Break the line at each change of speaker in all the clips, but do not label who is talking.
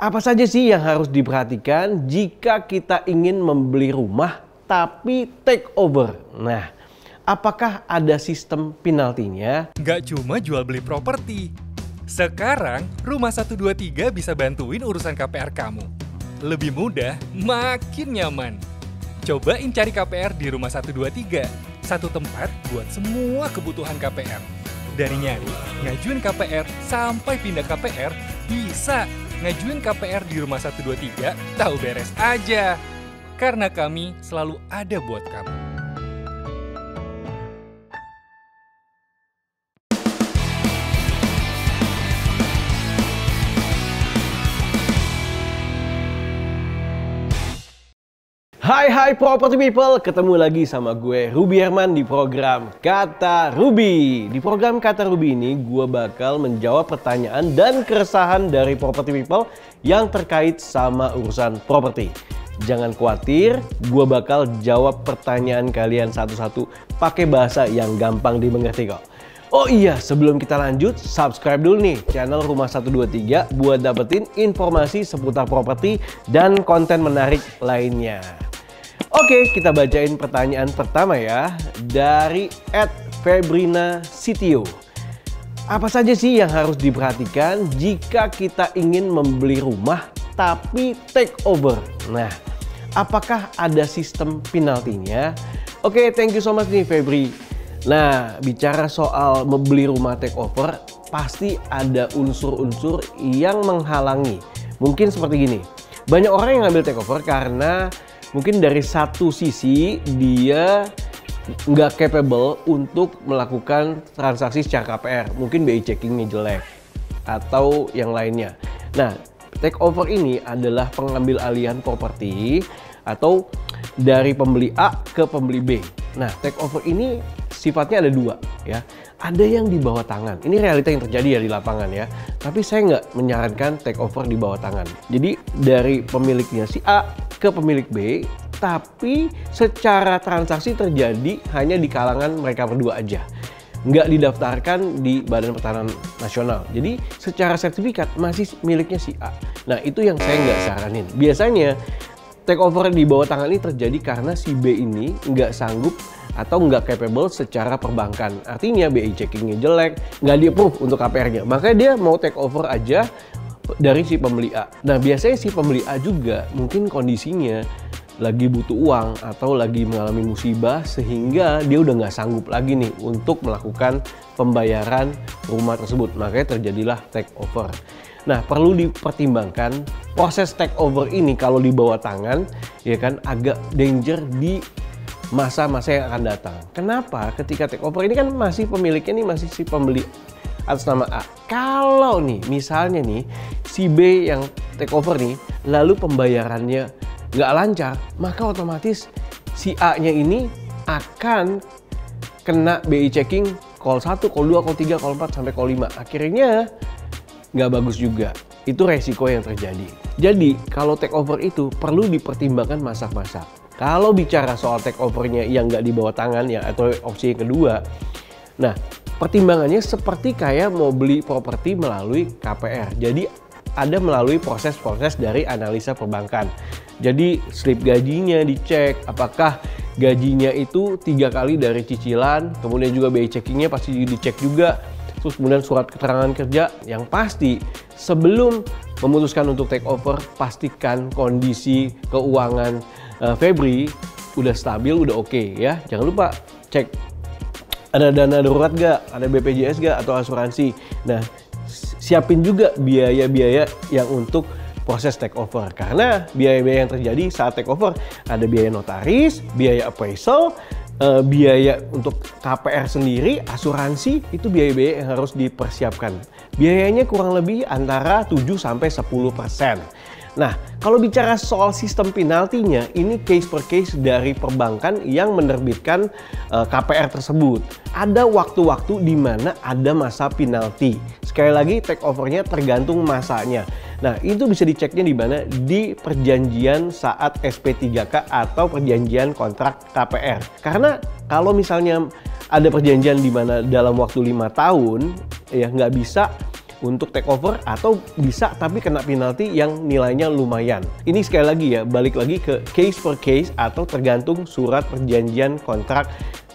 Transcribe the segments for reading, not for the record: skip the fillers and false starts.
Apa saja sih yang harus diperhatikan jika kita ingin membeli rumah tapi take over? Nah, apakah ada sistem penaltinya?
Nggak cuma jual beli properti. Sekarang, Rumah 123 bisa bantuin urusan KPR kamu. Lebih mudah, makin nyaman. Cobain cari KPR di Rumah 123. Satu tempat buat semua kebutuhan KPR. Dari nyari, ngajuin KPR, sampai pindah KPR, bisa. Ngajuin KPR di Rumah 123, tahu beres aja. Karena kami selalu ada buat kamu.
Hai property people, ketemu lagi sama gue Ruby Herman di program Kata Ruby. Di program Kata Ruby ini gue bakal menjawab pertanyaan dan keresahan dari property people yang terkait sama urusan properti. Jangan khawatir, gue bakal jawab pertanyaan kalian satu-satu pakai bahasa yang gampang dimengerti kok. Oh iya, sebelum kita lanjut, subscribe dulu nih channel Rumah 123 buat dapetin informasi seputar properti dan konten menarik lainnya. Oke, kita bacain pertanyaan pertama ya, dari @Febrina_Sitio. Apa saja sih yang harus diperhatikan jika kita ingin membeli rumah tapi take over? Nah, apakah ada sistem penaltinya? Oke, thank you so much nih Febri. Nah, bicara soal membeli rumah take over, pasti ada unsur-unsur yang menghalangi. Mungkin seperti gini, banyak orang yang ngambil take over karena mungkin dari satu sisi dia nggak capable untuk melakukan transaksi secara KPR. Mungkin BI checkingnya jelek atau yang lainnya. Nah, take over ini adalah pengambil alihan properti atau dari pembeli A ke pembeli B. Nah, take over ini sifatnya ada dua ya. Ada yang di bawah tangan. Ini realita yang terjadi ya di lapangan ya. Tapi saya nggak menyarankan take over di bawah tangan. Jadi dari pemiliknya si A ke pemilik B, tapi secara transaksi terjadi hanya di kalangan mereka berdua aja. Nggak didaftarkan di Badan Pertanahan Nasional. Jadi secara sertifikat masih miliknya si A. Nah, itu yang saya nggak saranin. Biasanya take over di bawah tangan ini terjadi karena si B ini nggak sanggup atau nggak capable secara perbankan. Artinya BI checkingnya jelek, nggak di-approve untuk KPR-nya. Makanya dia mau take over aja dari si pembeli A. Nah, biasanya si pembeli A juga mungkin kondisinya lagi butuh uang atau lagi mengalami musibah sehingga dia udah nggak sanggup lagi nih untuk melakukan pembayaran rumah tersebut. Makanya terjadilah take over. Nah, perlu dipertimbangkan proses take over ini kalau di bawah tangan ya kan agak danger di masa-masa yang akan datang. Kenapa? Ketika take over ini kan masih pemiliknya nih masih si pembeli atas nama A. Kalau nih misalnya nih si B yang take over nih lalu pembayarannya nggak lancar, maka otomatis si A-nya ini akan kena BI checking call 1, call 2, call 3, call 4 sampai call 5. Akhirnya nggak bagus juga. Itu resiko yang terjadi. Jadi kalau take over itu perlu dipertimbangkan masa-masa. Kalau bicara soal take overnya yang nggak di bawah tangan ya atau opsi yang kedua, nah pertimbangannya seperti kayak mau beli properti melalui KPR. Jadi ada melalui proses-proses dari analisa perbankan. Jadi slip gajinya dicek, apakah gajinya itu 3 kali dari cicilan, kemudian juga BI checkingnya pasti dicek juga. Terus kemudian surat keterangan kerja. Yang pasti sebelum memutuskan untuk take over, pastikan kondisi keuangan Febri udah stabil, udah oke ya. Jangan lupa cek ada dana darurat gak, ada BPJS gak atau asuransi. Nah, siapin juga biaya-biaya yang untuk proses take over. Karena biaya-biaya yang terjadi saat take over ada biaya notaris, biaya appraisal, biaya untuk KPR sendiri, asuransi, itu biaya-biaya yang harus dipersiapkan. Biayanya kurang lebih antara 7-10%. Nah, kalau bicara soal sistem penaltinya, ini case per case dari perbankan yang menerbitkan KPR tersebut. Ada waktu-waktu di mana ada masa penalti. Sekali lagi, take overnya tergantung masanya. Nah, itu bisa diceknya di mana? Di perjanjian saat SP3K atau perjanjian kontrak KPR. Karena kalau misalnya ada perjanjian di mana dalam waktu 5 tahun, ya nggak bisa untuk take over atau bisa tapi kena penalti yang nilainya lumayan. Ini sekali lagi ya, balik lagi ke case per case atau tergantung surat perjanjian kontrak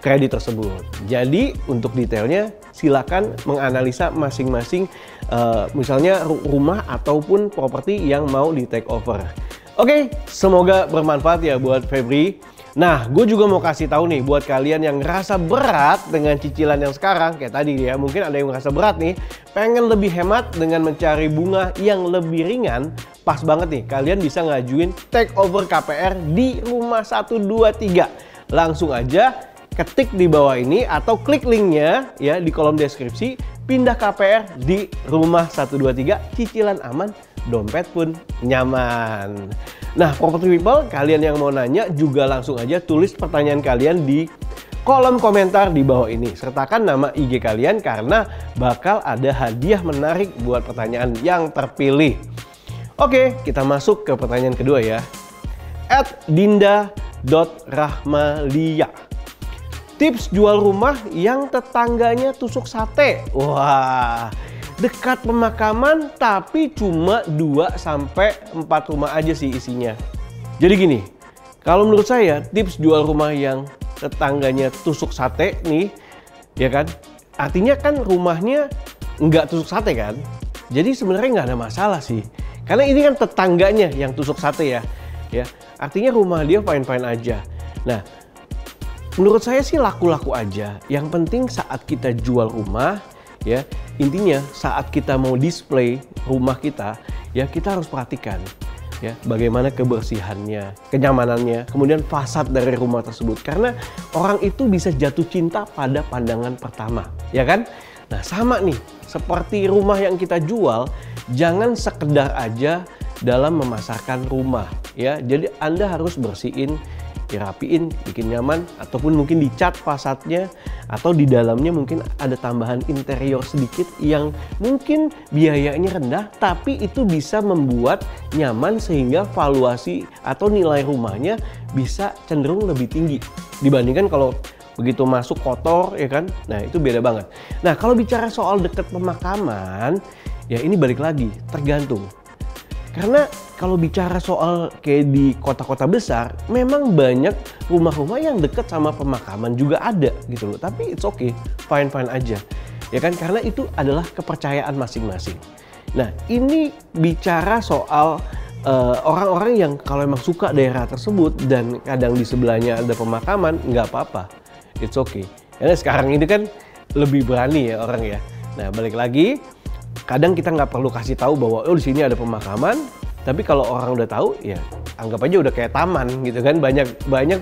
kredit tersebut. Jadi untuk detailnya silakan menganalisa masing-masing misalnya rumah ataupun properti yang mau di take over. Oke, semoga bermanfaat ya buat Febri. Nah, gue juga mau kasih tahu nih buat kalian yang ngerasa berat dengan cicilan yang sekarang kayak tadi ya, mungkin ada yang ngerasa berat nih, pengen lebih hemat dengan mencari bunga yang lebih ringan. Pas banget nih, kalian bisa ngajuin take over KPR di Rumah 123. Langsung aja ketik di bawah ini atau klik linknya ya di kolom deskripsi, pindah KPR di Rumah 123, cicilan aman, dompet pun nyaman. Nah, property people, kalian yang mau nanya juga langsung aja tulis pertanyaan kalian di kolom komentar di bawah ini. Sertakan nama IG kalian karena bakal ada hadiah menarik buat pertanyaan yang terpilih. Oke, kita masuk ke pertanyaan kedua ya. @dinda.rahmalia. Tips jual rumah yang tetangganya tusuk sate. Wah, dekat pemakaman tapi cuma 2-4 rumah aja sih isinya. Jadi gini, kalau menurut saya tips jual rumah yang tetangganya tusuk sate nih, ya kan, artinya kan rumahnya nggak tusuk sate kan. Jadi sebenarnya nggak ada masalah sih, karena ini kan tetangganya yang tusuk sate ya. Artinya rumah dia fine-fine aja. Nah, menurut saya sih laku-laku aja. Yang penting saat kita jual rumah, ya, intinya saat kita mau display rumah kita, ya kita harus perhatikan ya bagaimana kebersihannya, kenyamanannya, kemudian fasad dari rumah tersebut. Karena orang itu bisa jatuh cinta pada pandangan pertama, ya kan? Nah, sama nih seperti rumah yang kita jual, jangan sekedar aja dalam memasarkan rumah, ya. Jadi Anda harus bersihin, dirapiin, bikin nyaman, ataupun mungkin dicat fasadnya, atau di dalamnya mungkin ada tambahan interior sedikit yang mungkin biayanya rendah, tapi itu bisa membuat nyaman sehingga valuasi atau nilai rumahnya bisa cenderung lebih tinggi dibandingkan kalau begitu masuk kotor, ya kan? Nah, itu beda banget. Nah, kalau bicara soal dekat pemakaman, ya ini balik lagi, tergantung. Karena kalau bicara soal kayak di kota-kota besar, memang banyak rumah-rumah yang dekat sama pemakaman juga ada gitu loh. Tapi it's okay, fine-fine aja. Ya kan, karena itu adalah kepercayaan masing-masing. Nah, ini bicara soal orang-orang yang kalau emang suka daerah tersebut dan kadang di sebelahnya ada pemakaman, nggak apa-apa. It's okay. Karena sekarang ini kan lebih berani ya orang ya. Nah, balik lagi, kadang kita nggak perlu kasih tahu bahwa di sini ada pemakaman, tapi kalau orang udah tahu ya anggap aja udah kayak taman gitu kan. Banyak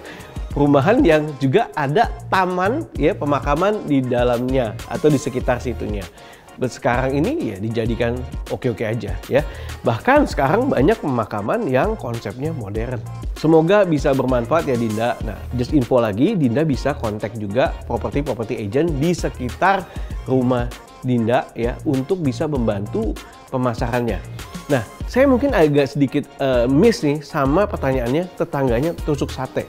perumahan yang juga ada taman ya, pemakaman di dalamnya atau di sekitar situnya. Dan sekarang ini ya dijadikan oke-oke aja ya. Bahkan sekarang banyak pemakaman yang konsepnya modern. Semoga bisa bermanfaat ya Dinda. Nah, just info lagi, Dinda bisa kontak juga property agent di sekitar rumah Dinda ya untuk bisa membantu pemasarannya. Nah, saya mungkin agak sedikit miss nih sama pertanyaannya tetangganya tusuk sate.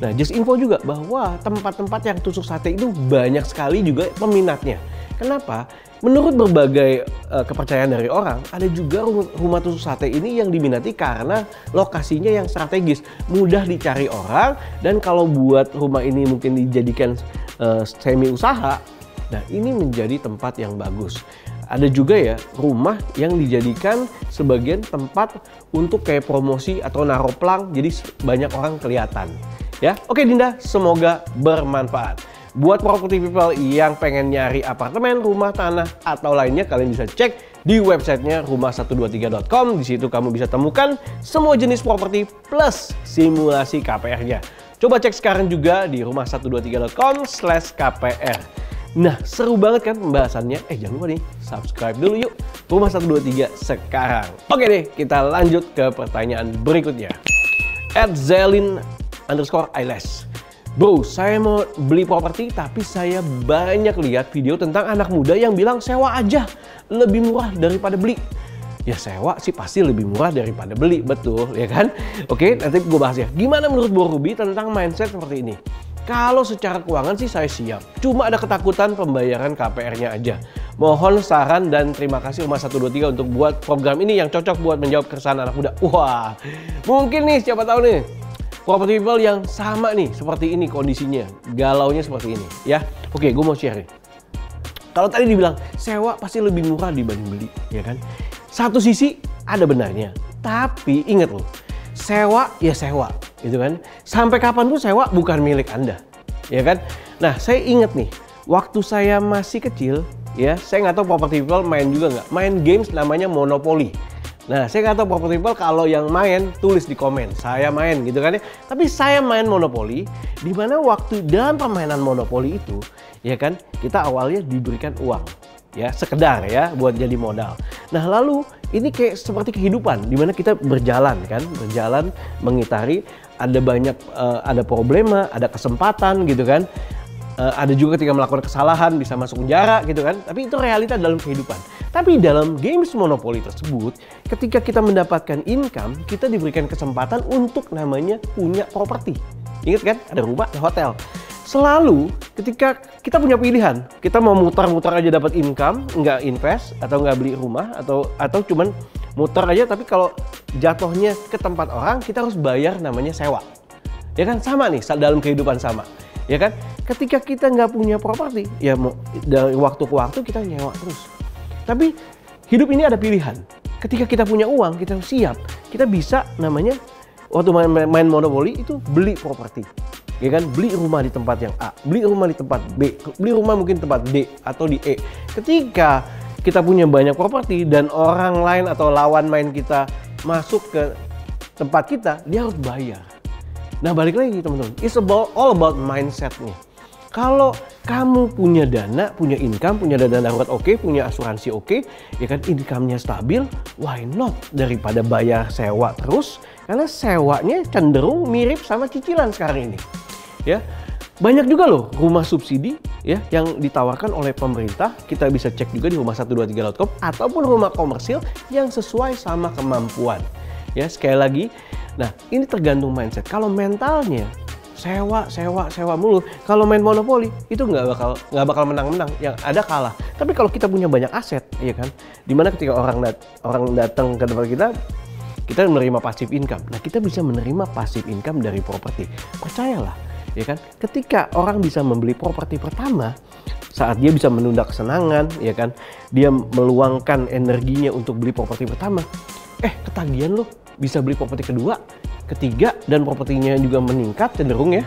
Nah, just info juga bahwa tempat-tempat yang tusuk sate itu banyak sekali juga peminatnya. Kenapa? Menurut berbagai kepercayaan dari orang, ada juga rumah tusuk sate ini yang diminati karena lokasinya yang strategis, mudah dicari orang, dan kalau buat rumah ini mungkin dijadikan semi usaha, nah ini menjadi tempat yang bagus. Ada juga ya rumah yang dijadikan sebagian tempat untuk kayak promosi atau naruh plang, jadi banyak orang kelihatan. Ya, oke Dinda, semoga bermanfaat. Buat property people yang pengen nyari apartemen, rumah, tanah, atau lainnya, kalian bisa cek di websitenya rumah123.com. Di situ kamu bisa temukan semua jenis properti plus simulasi KPR-nya. Coba cek sekarang juga di rumah123.com/KPR. Nah, seru banget kan pembahasannya? Jangan lupa nih, subscribe dulu yuk Rumah 123 sekarang. Oke deh, kita lanjut ke pertanyaan berikutnya. @zelin_eyelash. Bro, saya mau beli properti tapi saya banyak lihat video tentang anak muda yang bilang sewa aja lebih murah daripada beli. Ya sewa sih pasti lebih murah daripada beli, betul ya kan? Oke, nanti gue bahas ya. Gimana menurut Bro Ruby tentang mindset seperti ini? Kalau secara keuangan sih saya siap, cuma ada ketakutan pembayaran KPR-nya aja. Mohon saran dan terima kasih Rumah 123 untuk buat program ini yang cocok buat menjawab keresahan anak muda. Wah, mungkin nih siapa tahu nih property people yang sama nih seperti ini kondisinya, galaunya seperti ini ya. Oke, gue mau share nih. Kalau tadi dibilang sewa pasti lebih murah dibanding beli, ya kan? Satu sisi ada benarnya, tapi ingat loh, sewa ya sewa, gitu kan? Sampai kapan pun sewa bukan milik Anda, ya kan? Nah, saya ingat nih, waktu saya masih kecil, ya, saya nggak tahu property people main juga nggak, main games namanya Monopoly. Nah, saya nggak tahu property people kalau yang main tulis di komen, saya main gitu kan ya. Tapi saya main Monopoly, di mana waktu dalam permainan Monopoly itu, ya kan, kita awalnya diberikan uang, ya, sekedar ya buat jadi modal. Nah, lalu ini kayak seperti kehidupan, di mana kita berjalan kan, berjalan mengitari, ada banyak, ada problema, ada kesempatan gitu kan. Ada juga ketika melakukan kesalahan bisa masuk penjara gitu kan. Tapi itu realita dalam kehidupan. Tapi dalam games Monopoly tersebut, ketika kita mendapatkan income, kita diberikan kesempatan untuk namanya punya properti. Ingat kan? Ada rumah, ada hotel. Selalu ketika kita punya pilihan, kita mau muter-muter aja dapat income, nggak invest atau nggak beli rumah atau cuman muter aja, tapi kalau jatuhnya ke tempat orang, kita harus bayar namanya sewa. Ya kan, sama nih dalam kehidupan sama. Ya kan, ketika kita nggak punya properti, ya dari waktu ke waktu kita nyewa terus. Tapi hidup ini ada pilihan. Ketika kita punya uang, kita siap, kita bisa namanya waktu main Monopoly itu beli properti. Ya kan, beli rumah di tempat yang A, beli rumah di tempat B, beli rumah mungkin tempat D atau di E. Ketika kita punya banyak properti dan orang lain atau lawan main kita masuk ke tempat kita, dia harus bayar. Nah, balik lagi teman-teman, it's all about mindset nih. Kalau kamu punya dana, punya income, punya dana darurat oke, punya asuransi oke, ya kan, income-nya stabil, why not? Daripada bayar sewa terus, karena sewanya cenderung mirip sama cicilan sekarang ini. Ya, banyak juga loh rumah subsidi ya yang ditawarkan oleh pemerintah. Kita bisa cek juga di rumah123.com ataupun rumah komersil yang sesuai sama kemampuan. Ya, sekali lagi, nah ini tergantung mindset. Kalau mentalnya sewa mulu, kalau main Monopoly itu nggak bakal menang-menang, yang ada kalah. Tapi kalau kita punya banyak aset, ya kan, dimana ketika orang datang ke tempat kita menerima passive income. Nah, kita bisa menerima passive income dari properti. Percayalah, ya kan, ketika orang bisa membeli properti pertama, saat dia bisa menunda kesenangan, ya kan, dia meluangkan energinya untuk beli properti pertama, ketagihan loh, bisa beli properti kedua, ketiga, dan propertinya juga meningkat cenderung ya.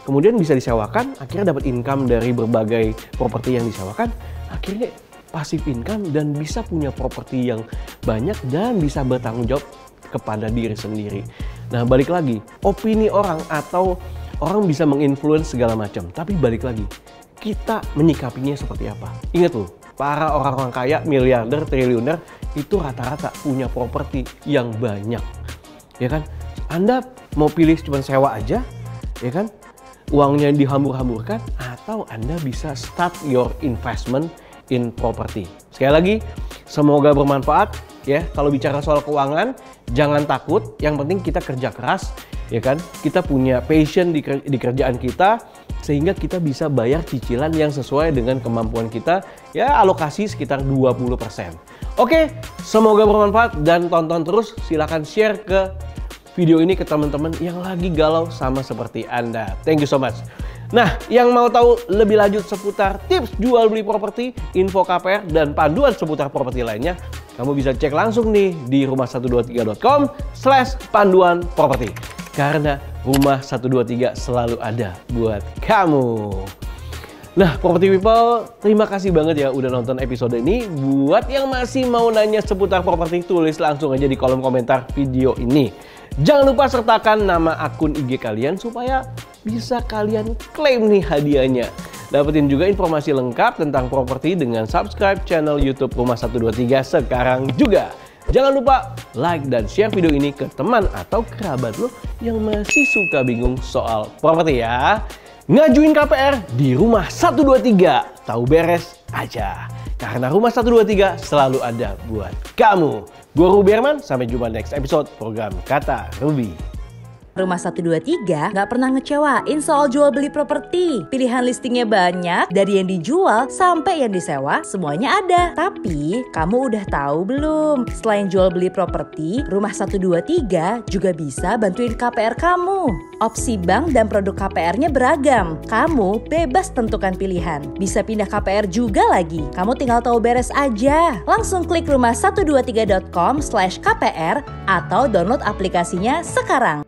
Kemudian bisa disewakan, akhirnya dapat income dari berbagai properti yang disewakan, akhirnya passive income dan bisa punya properti yang banyak dan bisa bertanggung jawab kepada diri sendiri. Nah, balik lagi, opini orang atau orang bisa menginfluence segala macam, tapi balik lagi, kita menyikapinya seperti apa. Ingat loh, para orang-orang kaya, miliarder, triliuner itu rata-rata punya properti yang banyak, ya kan? Anda mau pilih cuma sewa aja, ya kan? Uangnya dihambur-hamburkan, atau Anda bisa start your investment in property. Sekali lagi, semoga bermanfaat ya. Kalau bicara soal keuangan, jangan takut. Yang penting kita kerja keras, ya kan? Kita punya passion di kerjaan kita, sehingga kita bisa bayar cicilan yang sesuai dengan kemampuan kita. Ya, alokasi sekitar 20%. Oke, semoga bermanfaat dan tonton terus. Silahkan share ke video ini ke teman-teman yang lagi galau sama seperti Anda. Thank you so much. Nah, yang mau tahu lebih lanjut seputar tips jual beli properti, info KPR, dan panduan seputar properti lainnya, kamu bisa cek langsung nih di rumah123.com/panduan properti. Karena Rumah 123 selalu ada buat kamu. Nah, property people, terima kasih banget ya udah nonton episode ini. Buat yang masih mau nanya seputar properti, tulis langsung aja di kolom komentar video ini. Jangan lupa sertakan nama akun IG kalian supaya bisa kalian klaim nih hadiahnya. Dapetin juga informasi lengkap tentang properti dengan subscribe channel YouTube Rumah 123 sekarang juga. Jangan lupa like dan share video ini ke teman atau kerabat lo yang masih suka bingung soal properti ya. Ngajuin KPR di Rumah 123, tahu beres aja. Karena Rumah 123 selalu ada buat kamu. Gue Ruby Herman, sampai jumpa next episode program Kata Ruby.
Rumah 123 nggak pernah ngecewain soal jual beli properti. Pilihan listingnya banyak, dari yang dijual sampai yang disewa, semuanya ada. Tapi, kamu udah tahu belum? Selain jual beli properti, Rumah 123 juga bisa bantuin KPR kamu. Opsi bank dan produk KPR-nya beragam. Kamu bebas tentukan pilihan. Bisa pindah KPR juga lagi. Kamu tinggal tahu beres aja. Langsung klik rumah123.com/KPR atau download aplikasinya sekarang.